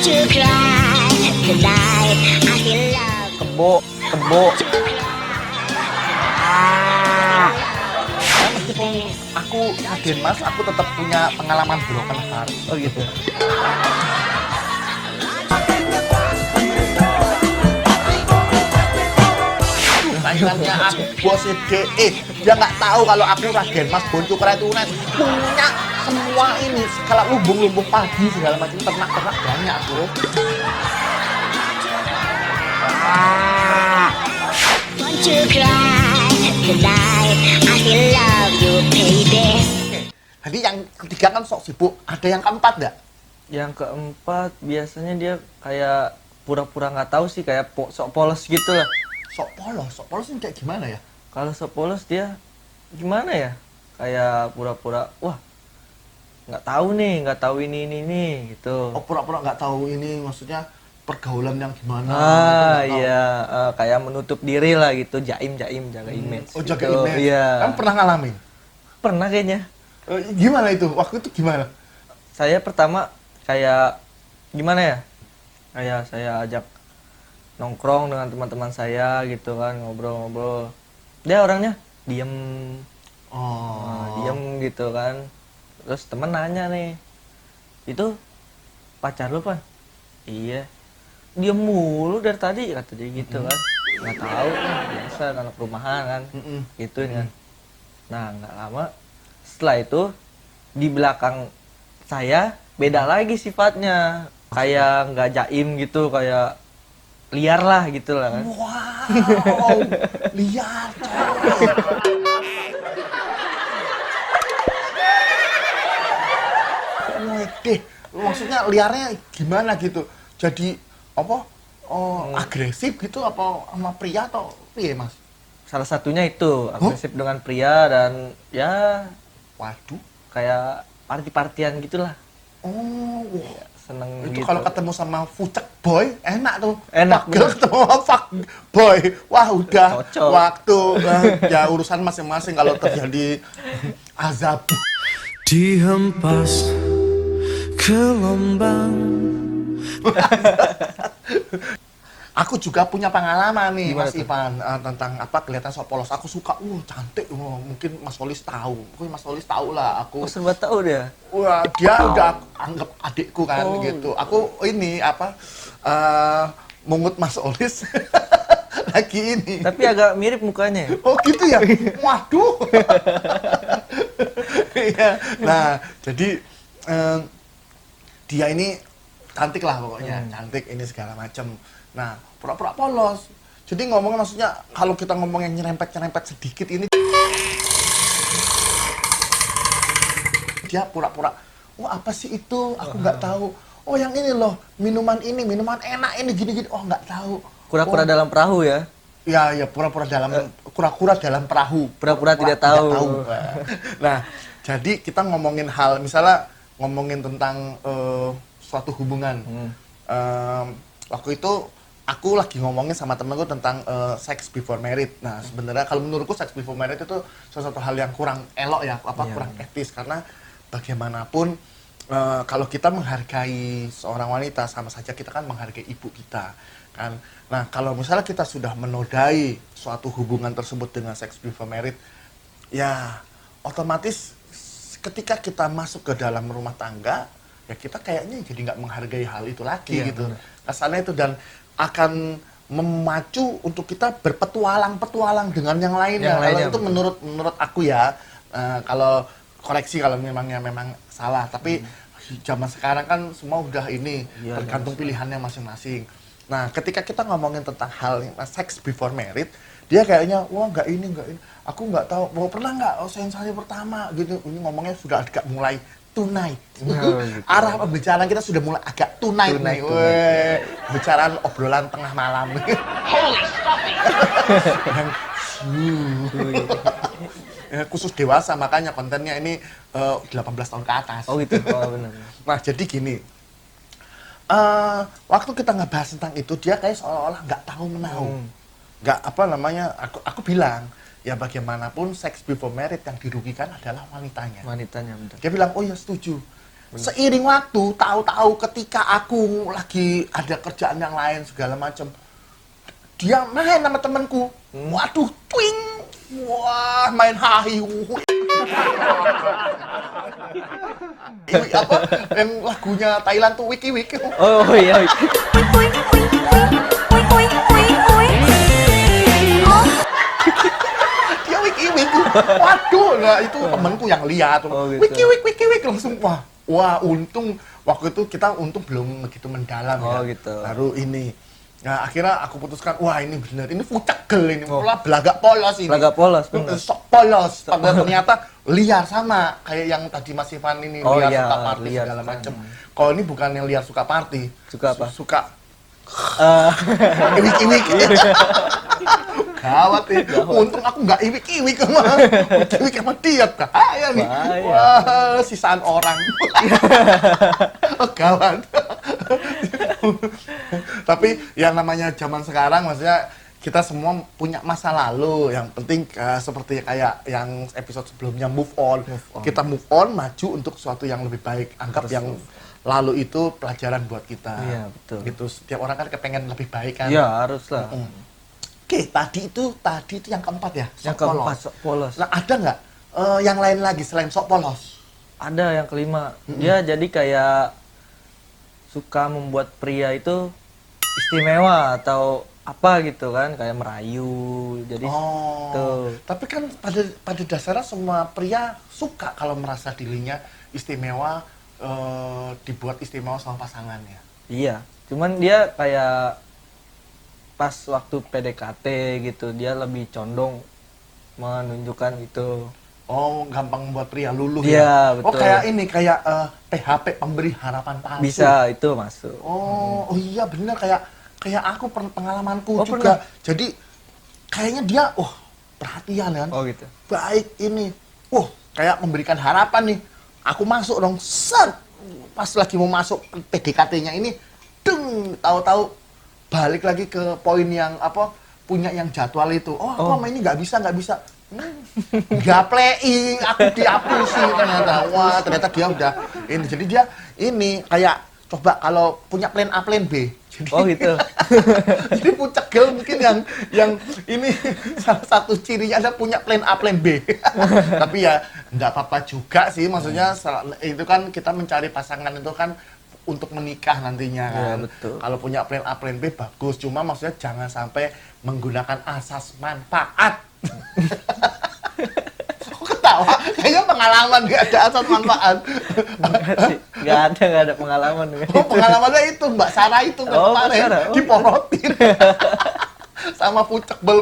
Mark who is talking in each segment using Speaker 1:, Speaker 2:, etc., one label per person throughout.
Speaker 1: to cry tonight. I feel love.
Speaker 2: Kebo, kebo.
Speaker 3: Meskipun aku Raden Mas, aku tetap punya pengalaman broken heart.
Speaker 2: Oh gitu.
Speaker 3: Saingannya aku bos DE, dia nggak tahu kalau aku Raden Mas Boncukra itu punya semua ini, segala lumbung-lumbung padi segala macam, ternak-ternak banyak aku.
Speaker 1: Want to cry tonight. I feel love you, baby.
Speaker 3: Jadi yang ketiga kan sok sibuk, ada yang keempat nggak?
Speaker 2: Yang keempat biasanya dia kayak pura-pura nggak tahu sih, kayak sok polos gitu lah.
Speaker 3: Sok polos ini kayak gimana ya?
Speaker 2: Kalau sok polos dia gimana ya? Kayak pura-pura, wah nggak tahu nih, nggak tahu ini gitu.
Speaker 3: Oh pura-pura nggak tahu ini, maksudnya pergaulan yang gimana?
Speaker 2: Ah
Speaker 3: gitu, nggak tahu.
Speaker 2: iya, kayak menutup diri lah gitu, jaga image.
Speaker 3: Oh jaga
Speaker 2: gitu.
Speaker 3: image.
Speaker 2: Iya.
Speaker 3: Kamu pernah ngalamin?
Speaker 2: Pernah kayaknya.
Speaker 3: Gimana itu? Waktu itu gimana?
Speaker 2: Saya pertama kayak gimana ya? Kayak saya ajak nongkrong dengan teman-teman saya gitu kan, ngobrol-ngobrol. Dia orangnya diem, diem gitu kan. Terus temen nanya nih, itu pacar lu Pan? Iya. Dia mulu dari tadi kata dia gitu kan. Nggak tahu kan, biasa anak rumahan kan. Gituin kan. Nah, nggak lama setelah itu di belakang saya beda lagi sifatnya. Kayak nggak jaim gitu, kayak liar lah gitu lah kan.
Speaker 3: Wow, liar. Deh, maksudnya liarnya gimana gitu? Jadi apa? Oh, agresif gitu apa sama pria atau piye, Mas?
Speaker 2: Salah satunya itu agresif dengan pria dan ya
Speaker 3: Waduh.
Speaker 2: kayak party-partian gitulah.
Speaker 3: Oh,
Speaker 2: Seneng
Speaker 3: itu
Speaker 2: gitu.
Speaker 3: kalau ketemu sama fucek boy enak tuh.
Speaker 2: Enak,
Speaker 3: Pagel
Speaker 2: bener.
Speaker 3: ketemu sama fuck boy, wah udah
Speaker 2: Cocok.
Speaker 3: waktu ya urusan masing-masing kalau terjadi azab.
Speaker 4: Dihempas ke gelombang.
Speaker 3: Aku juga punya pengalaman nih,
Speaker 2: Gimana
Speaker 3: Mas
Speaker 2: tuh?
Speaker 3: Ivan, tentang apa kelihatan sok polos. Aku suka, cantik. Mungkin Mas Solis tahu. Mungkin Mas Solis tahu lah. Aku,
Speaker 2: Oh, serba tahu dia.
Speaker 3: wah, dia udah anggap adikku kan
Speaker 2: Oh,
Speaker 3: gitu. Aku ini apa mungut Mas Solis lagi ini.
Speaker 2: Tapi agak mirip mukanya.
Speaker 3: Oh gitu ya? Waduh. Iya. Nah, jadi dia ini cantik lah pokoknya, cantik ini segala macam. Nah, pura-pura polos. Jadi ngomongnya maksudnya kalau kita ngomong yang nyerempet-nyerempet sedikit ini, dia pura-pura, oh apa sih itu? Aku nggak tahu. Oh yang ini loh, minuman enak ini gini-gini. Oh nggak tahu.
Speaker 2: Kura-kura
Speaker 3: Oh,
Speaker 2: dalam perahu ya.
Speaker 3: ya pura-pura dalam perahu.
Speaker 2: Pura-pura tidak tahu.
Speaker 3: Nah, jadi kita ngomongin hal, misalnya ngomongin tentang suatu hubungan. Waktu itu aku lagi ngomongin sama temenku tentang sex before married. Nah, sebenarnya kalau menurutku sex before married itu sesuatu hal yang kurang elok ya, kurang etis, karena bagaimanapun kalau kita menghargai seorang wanita, sama saja kita kan menghargai ibu kita kan. Nah, kalau misalnya kita sudah menodai suatu hubungan tersebut dengan sex before married, ya otomatis ketika kita masuk ke dalam rumah tangga, ya kita kayaknya jadi nggak menghargai hal itu lagi gitu. Kesannya itu, dan akan memacu untuk kita berpetualang dengan yang lainnya. Kalau itu menurut aku ya, kalau koreksi kalau memang salah. Tapi zaman sekarang kan semua udah ini tergantung pilihannya masing-masing. Nah, ketika kita ngomongin tentang hal sex before married, dia kayaknya wah nggak ini, aku nggak tahu, mau pernah nggak sensasi pertama gitu. Ini ngomongnya sudah agak mulai tunai.
Speaker 2: Gitu.
Speaker 3: Arah pembicaraan kita sudah mulai agak tunai. Weh, bicaraan obrolan tengah malam.
Speaker 1: Holy stuffing.
Speaker 3: Khusus dewasa, makanya kontennya ini 18 tahun ke atas.
Speaker 2: Oh gitu. Oh benar.
Speaker 3: Nah, jadi gini. Waktu kita ngebahas tentang itu, dia kayak seolah-olah nggak tahu menahu. Nggak aku bilang, ya bagaimanapun sex before married yang dirugikan adalah wanitanya.
Speaker 2: Wanitanya benar.
Speaker 3: Dia bilang, oh ya setuju. Seiring waktu, tahu-tahu ketika aku lagi ada kerjaan yang lain segala macam, dia main sama temanku. Waduh, twing. Wah, main hahi. Ini apa yang lagunya Thailand tuh Wiki Wiki.
Speaker 2: Oh iya.
Speaker 3: Dia Wiki Wiki. Waduh, nah itu temanku yang lihat.
Speaker 2: Oh, gitu.
Speaker 3: Wiki Wiki langsung wah, untung waktu itu kita belum begitu mendalam ya.
Speaker 2: Oh, gitu.
Speaker 3: Baru ini. Nah, akhirnya aku putuskan, wah ini bener, ini fucegel ini, belagak polos ini.
Speaker 2: Belagak polos, bener.
Speaker 3: Sok polos. Padahal ternyata liar sama kayak yang tadi Mas Ivan ini,
Speaker 2: Oh,
Speaker 3: liar
Speaker 2: iya,
Speaker 3: suka party
Speaker 2: liar
Speaker 3: segala
Speaker 2: suka.
Speaker 3: macem. Kalau ini bukan yang liar suka party.
Speaker 2: Suka apa?
Speaker 3: Suka iwik-iwik. Gawat ya. Untung aku nggak iwik-iwik sama iwik sama dia. Bahaya nih.
Speaker 2: Bahaya.
Speaker 3: Wah, sisaan orang. Gawat. Tapi yang namanya zaman sekarang, maksudnya kita semua punya masa lalu. Yang penting seperti kayak yang episode sebelumnya move on. Kita move on, maju untuk sesuatu yang lebih baik. Anggap yang lalu itu pelajaran buat kita.
Speaker 2: Iya, betul.
Speaker 3: Gitu. Setiap orang kan kepengen lebih baik kan.
Speaker 2: Iya, haruslah.
Speaker 3: Oke, tadi itu yang keempat ya.
Speaker 2: Yang
Speaker 3: sok
Speaker 2: keempat,
Speaker 3: polos.
Speaker 2: sok polos.
Speaker 3: Nah, ada nggak yang lain lagi selain sok polos?
Speaker 2: Ada yang kelima. Dia jadi kayak suka membuat pria itu istimewa atau apa gitu kan, kayak merayu. Jadi tuh.
Speaker 3: Tapi kan pada dasarnya semua pria suka kalau merasa dirinya istimewa, dibuat istimewa sama pasangannya.
Speaker 2: Iya, cuman dia kayak pas waktu PDKT gitu, dia lebih condong menunjukkan itu.
Speaker 3: Oh, gampang membuat pria luluh
Speaker 2: Iya,
Speaker 3: ya? Oh,
Speaker 2: betul.
Speaker 3: kayak ini, kayak PHP, pemberi harapan palsu.
Speaker 2: Bisa itu masuk.
Speaker 3: Oh iya bener, kayak aku pengalamanku
Speaker 2: Oh,
Speaker 3: juga.
Speaker 2: pernah?
Speaker 3: Jadi kayaknya dia, perhatian kan,
Speaker 2: Oh gitu.
Speaker 3: baik ini, kayak memberikan harapan nih. Aku masuk dong, set, pas lagi mau masuk PDKT-nya ini, tahu-tahu balik lagi ke poin yang apa, punya yang jadwal itu. Aku sama ini nggak bisa. Gapleing, aku dihapusi ternyata. Wah, ternyata dia udah ini. Jadi dia ini kayak coba kalau punya plan A, plan B. Jadi,
Speaker 2: Oh gitu.
Speaker 3: jadi pucegel mungkin yang ini salah satu cirinya ada punya plan A, plan B. Tapi ya nggak apa-apa juga sih. Maksudnya itu kan kita mencari pasangan itu kan untuk menikah nantinya kan.
Speaker 2: Ya, betul.
Speaker 3: Kalau punya plan A, plan B bagus. Cuma maksudnya jangan sampai menggunakan asas manfaat. Kok ketawa? Kayaknya pengalaman gak ada asas manfaat.
Speaker 2: Nggak ada pengalaman.
Speaker 3: Pengalamannya itu Mbak Sarah itu kan
Speaker 2: Oh,
Speaker 3: kemarin
Speaker 2: Mbak Sarah. Oh.
Speaker 3: diporotin. Sama fucegel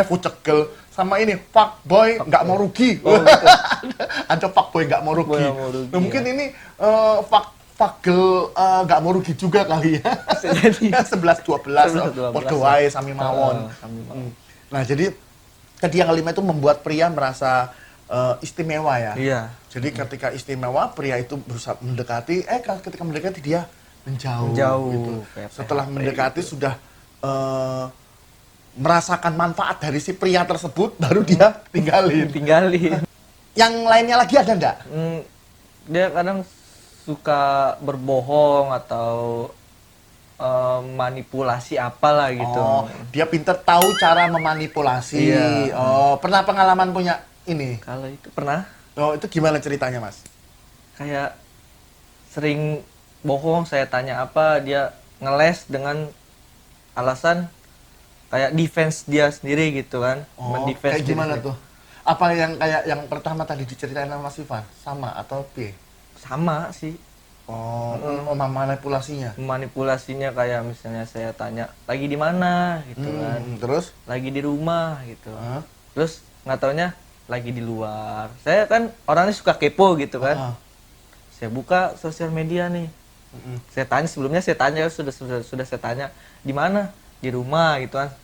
Speaker 3: fucegel sama ini fuckboy nggak mau rugi. Ada fuckboy nggak mau rugi.
Speaker 2: Nggak mau rugi,
Speaker 3: Nah, mungkin
Speaker 2: ya.
Speaker 3: ini fuckgirl nggak mau rugi juga kali ya. 11-12 podo wae sami mawon.
Speaker 2: Sami mawon.
Speaker 3: Nah, jadi tadi yang kelima itu membuat pria merasa istimewa ya.
Speaker 2: Iya.
Speaker 3: Jadi ketika istimewa, pria itu berusaha mendekati, ketika mendekati dia menjauh.
Speaker 2: Menjauh,
Speaker 3: Gitu.
Speaker 2: kayak
Speaker 3: Setelah
Speaker 2: PHP
Speaker 3: mendekati
Speaker 2: gitu.
Speaker 3: sudah merasakan manfaat dari si pria tersebut, baru dia tinggalin.
Speaker 2: Tinggalin.
Speaker 3: Yang lainnya lagi ada nggak?
Speaker 2: Dia kadang suka berbohong atau manipulasi apalah gitu.
Speaker 3: Oh, dia pintar tahu cara memanipulasi.
Speaker 2: Iya.
Speaker 3: Oh, pernah pengalaman punya ini?
Speaker 2: Kalau itu pernah
Speaker 3: Oh, itu gimana ceritanya, Mas?
Speaker 2: kayak sering bohong, saya tanya apa, dia ngeles dengan alasan kayak defense dia sendiri gitu kan.
Speaker 3: Oh,
Speaker 2: Mendefense
Speaker 3: kayak
Speaker 2: diri
Speaker 3: gimana
Speaker 2: sendiri.
Speaker 3: tuh? Apa yang kayak yang pertama tadi diceritain sama Mas Ivan? Sama atau B?
Speaker 2: Sama sih.
Speaker 3: Oh, manipulasinya.
Speaker 2: Manipulasinya kayak misalnya saya tanya lagi di mana gitu kan.
Speaker 3: Terus?
Speaker 2: Lagi di rumah gitu.
Speaker 3: Hah?
Speaker 2: Terus nggak taunya lagi di luar. Saya kan orangnya suka kepo gitu kan. Saya buka sosial media nih. Saya tanya sebelumnya, sudah saya tanya di mana, di rumah gitu kan.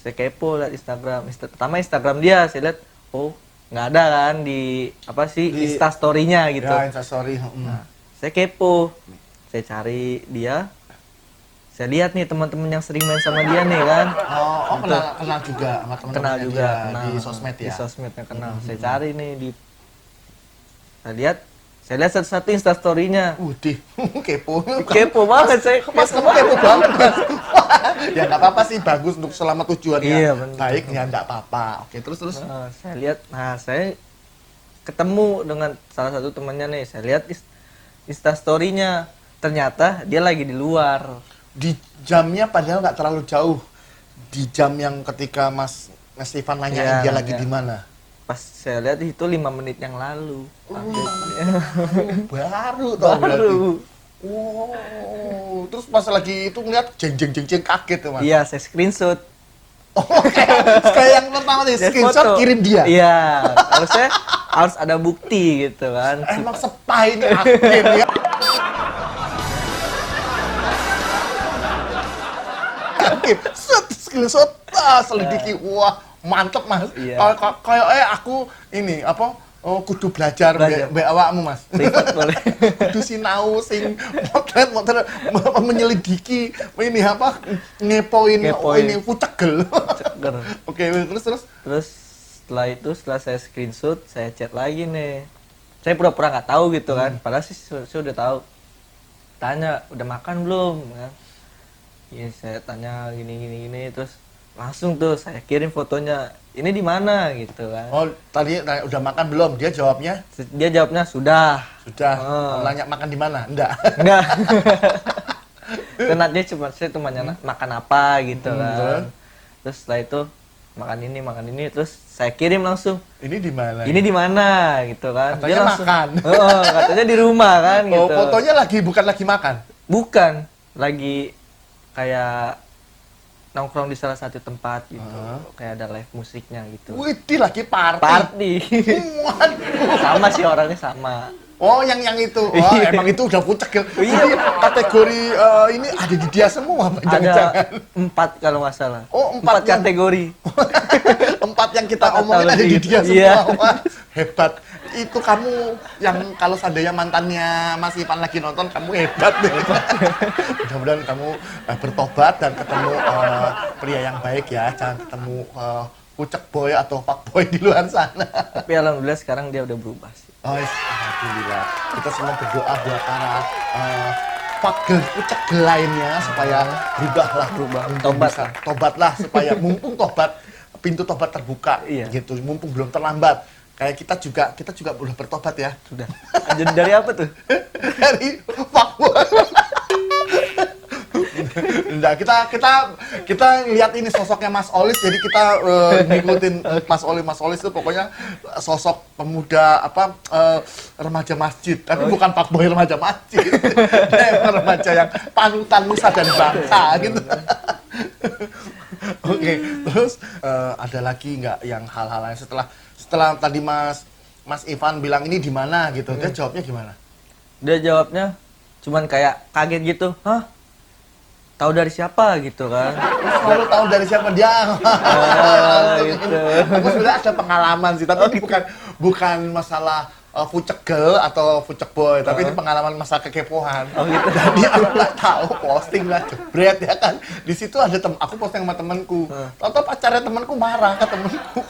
Speaker 2: Saya kepo lihat Instagram. Pertama Instagram dia, saya lihat nggak ada kan di apa sih
Speaker 3: Di-
Speaker 2: Insta story-nya gitu.
Speaker 3: Ya, instastory.
Speaker 2: Nah, saya kepo, saya cari dia, saya lihat nih teman-teman yang sering main sama dia nih kan.
Speaker 3: Kenal juga sama teman-teman
Speaker 2: Kenal juga, kenal
Speaker 3: di sosmed ya.
Speaker 2: Di sosmednya kenal. Saya cari nih saya lihat Saya lihat satu-satu instastory-nya.
Speaker 3: Udih, kepo.
Speaker 2: Kepo banget saya.
Speaker 3: Mas, kamu kepo banget, Mas. Ya nggak apa-apa sih, bagus untuk selama tujuannya
Speaker 2: Iya, bener.
Speaker 3: baik, ya nggak apa-apa. Oke, terus.
Speaker 2: Saya lihat, saya ketemu dengan salah satu temannya nih. Saya lihat instastory-nya. Ternyata dia lagi di luar.
Speaker 3: Di jamnya padahal nggak terlalu jauh. Di jam yang ketika Mas Ivan nanyain
Speaker 2: Iya,
Speaker 3: dia lagi
Speaker 2: iya.
Speaker 3: di mana.
Speaker 2: Pas saya lihat itu 5 menit yang lalu.
Speaker 3: Baru tau berarti.
Speaker 2: Baru.
Speaker 3: Oh, terus pas lagi itu ngeliat jeng kaget tuh, Mas.
Speaker 2: Iya, saya screenshot.
Speaker 3: Oh, kayak yang pertama nih,
Speaker 2: Saya
Speaker 3: screenshot
Speaker 2: foto.
Speaker 3: kirim dia.
Speaker 2: Iya, harus ada bukti gitu kan.
Speaker 3: Emang spy ini aktif ya. Aktif, screenshot, selidiki, wah mantep Mas.
Speaker 2: Iya.
Speaker 3: Kayak aku ini apa? Oh, kudu belajar mbek awakmu Mas.
Speaker 2: Privat boleh.
Speaker 3: Kudu sinau sing motret menyelidiki ini apa ngepoin ini pucegel.
Speaker 2: Ceger.
Speaker 3: Oke, terus.
Speaker 2: Terus setelah saya screenshot, saya chat lagi nih. Saya pura-pura nggak tahu gitu kan. Padahal sih saya udah tahu. Tanya, udah makan belum? Kan? Ya, saya tanya gini, terus langsung tuh saya kirim fotonya. Ini di mana gitu kan?
Speaker 3: Oh, tadi nanya, udah makan belum? Dia jawabnya
Speaker 2: Dia jawabnya sudah.
Speaker 3: sudah.
Speaker 2: Oh.
Speaker 3: Nanya makan di mana? Enggak.
Speaker 2: Enggak. Karena dia saya cuma nanya makan apa gitu kan. Terus setelah itu makan ini, terus saya kirim langsung.
Speaker 3: Ini di mana?
Speaker 2: Ini di mana gitu kan?
Speaker 3: Katanya
Speaker 2: langsung,
Speaker 3: makan.
Speaker 2: Oh, katanya di rumah kan
Speaker 3: Oh,
Speaker 2: gitu.
Speaker 3: fotonya bukan lagi makan.
Speaker 2: Bukan, lagi kayak nongkrong di salah satu tempat gitu. Kayak ada live musiknya gitu.
Speaker 3: Wih, dia lagi party.
Speaker 2: Party.
Speaker 3: Waduh.
Speaker 2: Sama sih orangnya sama.
Speaker 3: Oh, yang itu. Wah, emang itu udah pucegel. Jadi kategori ini ada di dia semua, Pak. Jangan-jangan.
Speaker 2: Ada 4 kalau nggak salah.
Speaker 3: Oh, 4
Speaker 2: 4
Speaker 3: yang-
Speaker 2: kategori.
Speaker 3: 4 yang kita
Speaker 2: Empat
Speaker 3: omongin
Speaker 2: atau
Speaker 3: ada di
Speaker 2: lebih.
Speaker 3: dia semua.
Speaker 2: Iya.
Speaker 3: Wah, hebat. Itu kamu yang kalau seandainya mantannya Mas Ivan lagi nonton, kamu hebat deh. Mudah-mudahan kamu bertobat dan ketemu pria yang baik ya. Jangan ketemu pucek boy atau fuck boy di luar sana.
Speaker 2: Tapi alhamdulillah sekarang dia udah berubah sih.
Speaker 3: Oh, alhamdulillah. Kita semua berdoa buat para pagel pucek lainnya supaya berubah.
Speaker 2: Tobat.
Speaker 3: Tobatlah supaya mumpung pintu tobat terbuka.
Speaker 2: Iya.
Speaker 3: Gitu. Mumpung belum terlambat. Kayak kita juga boleh bertobat ya.
Speaker 2: Sudah. Jadi dari apa tuh?
Speaker 3: Dari fuckboy. Enggak, kita lihat ini sosoknya Mas Olis, jadi kita ngikutin Mas Olis itu pokoknya sosok pemuda remaja masjid, tapi bukan fuckboy remaja masjid. Dia emang remaja yang panutan nusa dan bangsa gitu. Oke, terus ada lagi nggak yang hal-hal lain setelah tadi Mas Ivan bilang ini di mana gitu, dia jawabnya gimana?
Speaker 2: Dia jawabnya cuman kayak kaget gitu. Hah? Tahu dari siapa gitu kan?
Speaker 3: Selalu tahu dari siapa dia.
Speaker 2: Gitu.
Speaker 3: Aku sebenarnya ada pengalaman sih, tapi ini bukan masalah fucegel atau fucek boy, tapi ini pengalaman masalah kekepoan.
Speaker 2: Oh gitu.
Speaker 3: Jadi aku nggak tahu, posting lah jebret ya kan. Di situ ada aku posting sama temanku. Tahu-tahu pacarnya temanku marah ke temanku.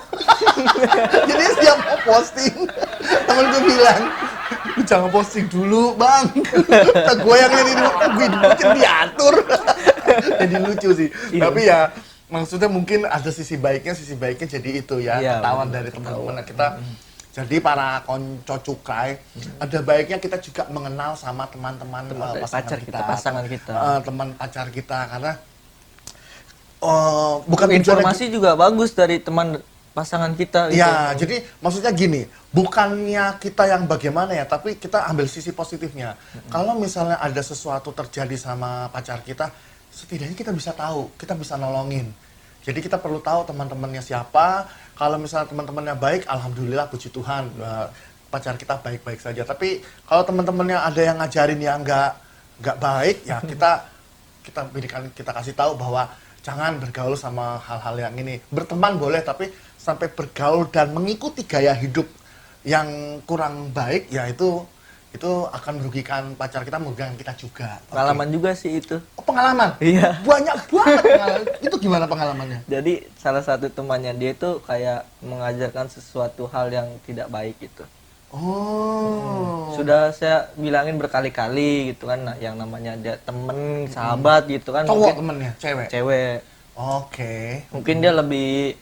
Speaker 3: Jadi setiap mau posting, temanku bilang, "Lu jangan posting dulu, Bang." Gue yang ini gue diatur. Jadi lucu sih.
Speaker 2: Iya.
Speaker 3: Tapi ya maksudnya mungkin ada sisi baiknya jadi itu ya,
Speaker 2: Iya,
Speaker 3: ketahuan
Speaker 2: bener,
Speaker 3: dari teman-teman kita. Jadi para konco cukai, ada baiknya kita juga mengenal sama teman-teman
Speaker 2: pasangan kita.
Speaker 3: Teman pacar kita, karena bukan
Speaker 2: Informasi juga bagus dari teman pasangan kita gitu.
Speaker 3: ya, jadi maksudnya gini, bukannya kita yang bagaimana ya, tapi kita ambil sisi positifnya. Kalau misalnya ada sesuatu terjadi sama pacar kita, setidaknya kita bisa tahu, kita bisa nolongin. Jadi kita perlu tahu teman-temannya siapa. Kalau misalnya teman-temannya baik, alhamdulillah puji Tuhan, pacar kita baik-baik saja. Tapi kalau teman-temannya ada yang ngajarin yang nggak baik, ya kita kasih tahu bahwa jangan bergaul sama hal-hal yang ini. Berteman boleh, tapi sampai bergaul dan mengikuti gaya hidup yang kurang baik, ya itu akan merugikan pacar kita, merugikan kita juga.
Speaker 2: Pengalaman juga sih itu.
Speaker 3: Oh, pengalaman?
Speaker 2: Iya.
Speaker 3: Banyak banget pengalaman. Itu gimana pengalamannya?
Speaker 2: Jadi salah satu temannya dia itu kayak mengajarkan sesuatu hal yang tidak baik gitu.
Speaker 3: Oh.
Speaker 2: Sudah saya bilangin berkali-kali gitu kan, nah, yang namanya dia temen, sahabat gitu kan.
Speaker 3: Cowok
Speaker 2: Mungkin
Speaker 3: temennya, cewek.
Speaker 2: cewek.
Speaker 3: Oke.
Speaker 2: Mungkin dia lebih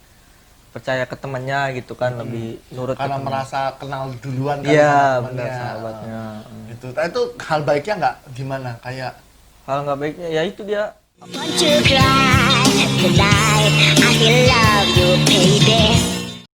Speaker 2: percaya ke temannya gitu kan, lebih nurut
Speaker 3: Karena
Speaker 2: ke temennya.
Speaker 3: merasa kenal duluan kan
Speaker 2: Iya,
Speaker 3: sama
Speaker 2: benar
Speaker 3: temennya.
Speaker 2: sahabatnya.
Speaker 3: Itu. Nah, itu hal baiknya nggak gimana? Kayak
Speaker 2: Hal nggak baiknya ya itu dia
Speaker 1: Want to cry tonight. I still love you, baby.